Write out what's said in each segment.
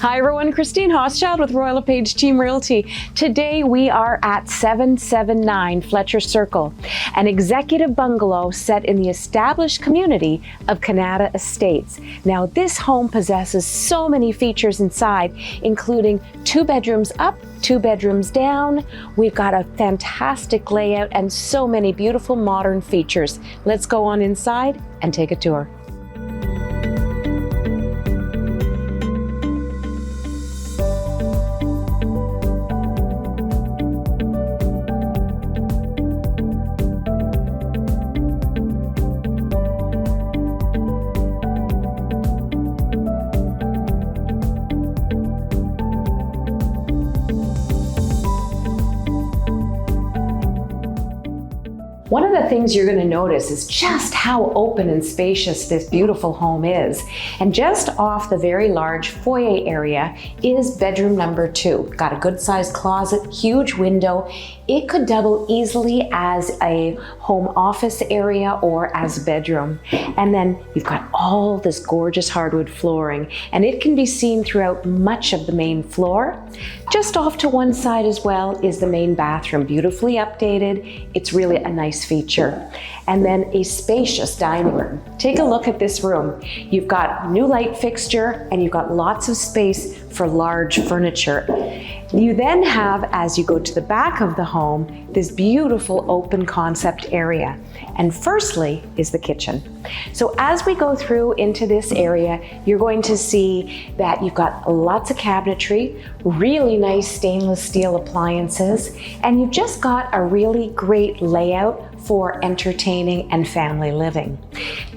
Hi everyone, Christine Hochschild with Royal LePage Team Realty. Today we are at 779 Fletcher Circle, an executive bungalow set in the established community of Kanata Estates. Now this home possesses so many features inside, including 2 bedrooms up, 2 bedrooms down. We've got a fantastic layout and so many beautiful modern features. Let's go on inside and take a tour. One of the things you're going to notice is just how open and spacious this beautiful home is. And just off the very large foyer area is bedroom number 2. Got a good sized closet, huge window. It could double easily as a home office area or as a bedroom. And then you've got all this gorgeous hardwood flooring, and it can be seen throughout much of the main floor. Just off to one side as well is the main bathroom, beautifully updated. It's really a nice feature. And then a spacious dining room. Take a look at this room. You've got new light fixture and you've got lots of space for large furniture. You then have, as you go to the back of the home, this beautiful open concept area. And firstly is the kitchen. So as we go through into this area, you're going to see that you've got lots of cabinetry, really nice stainless steel appliances, and you've just got a really great layout for entertaining and family living.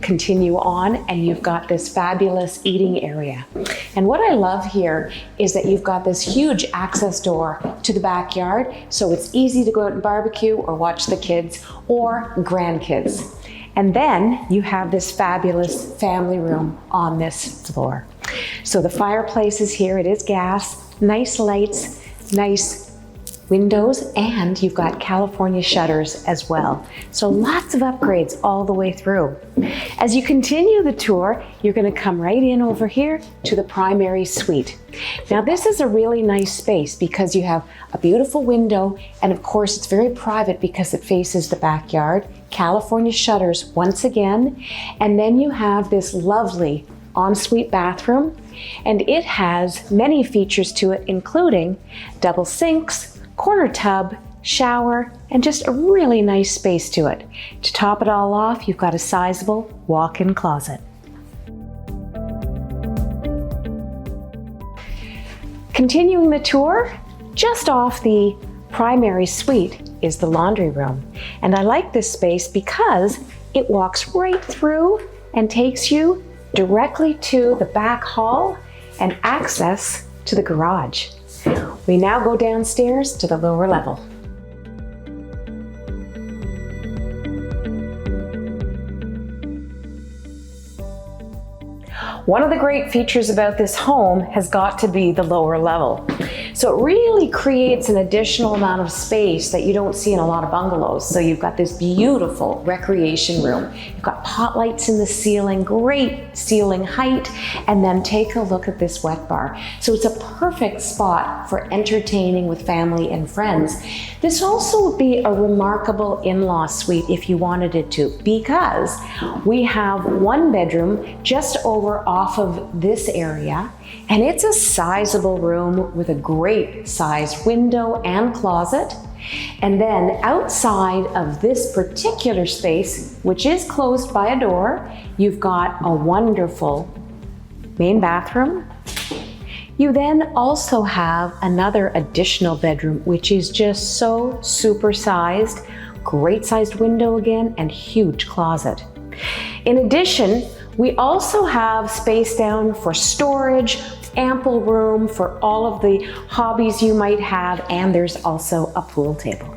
Continue on and you've got this fabulous eating area. And what I love here is that you've got this huge access door to the backyard, so it's easy to go out and barbecue or watch the kids or grandkids. And then you have this fabulous family room on this floor. So the fireplace is here, it is gas, nice lights, nice windows, and you've got California shutters as well. So lots of upgrades all the way through. As you continue the tour, you're going to come right in over here to the primary suite. Now this is a really nice space because you have a beautiful window, and of course it's very private because it faces the backyard. California shutters once again, and then you have this lovely ensuite bathroom, and it has many features to it, including double sinks, corner tub, shower, and just a really nice space to it. To top it all off, you've got a sizable walk-in closet. Continuing the tour, just off the primary suite is the laundry room. And I like this space because it walks right through and takes you directly to the back hall and access to the garage. We now go downstairs to the lower level. One of the great features about this home has got to be the lower level. So it really creates an additional amount of space that you don't see in a lot of bungalows. So you've got this beautiful recreation room. You've got pot lights in the ceiling, great ceiling height, and then take a look at this wet bar. So it's a perfect spot for entertaining with family and friends. This also would be a remarkable in-law suite if you wanted it to, because we have 1 bedroom just over off of this area, and it's a sizable room with a great sized window and closet. And then outside of this particular space, which is closed by a door, you've got a wonderful main bathroom. You then also have another additional bedroom, which is just so super sized, great sized window again, and huge closet. In addition, we also have space down for storage, ample room for all of the hobbies you might have, and there's also a pool table.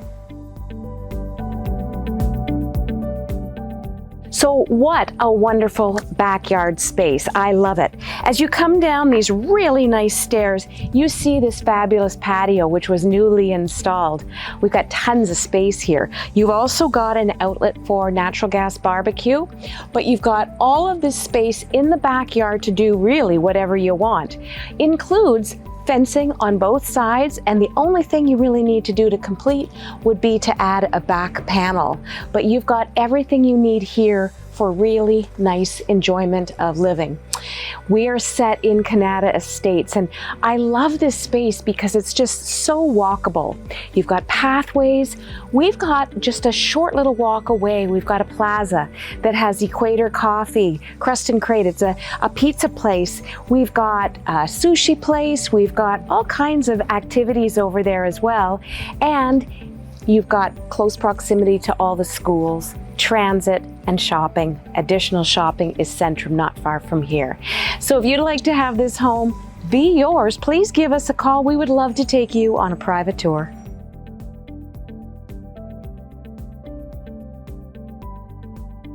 So what a wonderful backyard space. I love it. As you come down these really nice stairs, you see this fabulous patio, which was newly installed. We've got tons of space here. You've also got an outlet for natural gas barbecue, but you've got all of this space in the backyard to do really whatever you want. Includes fencing on both sides, and the only thing you really need to do to complete would be to add a back panel. But you've got everything you need here for really nice enjoyment of living. We are set in Kanata Estates, and I love this space because it's just so walkable. You've got pathways. We've got just a short little walk away. We've got a plaza that has Equator Coffee, Crust and Crate. It's a pizza place. We've got a sushi place. We've got all kinds of activities over there as well. And you've got close proximity to all the schools, transit, and shopping. Additional shopping is Centrum, not far from here. So if you'd like to have this home be yours, please give us a call. We would love to take you on a private tour.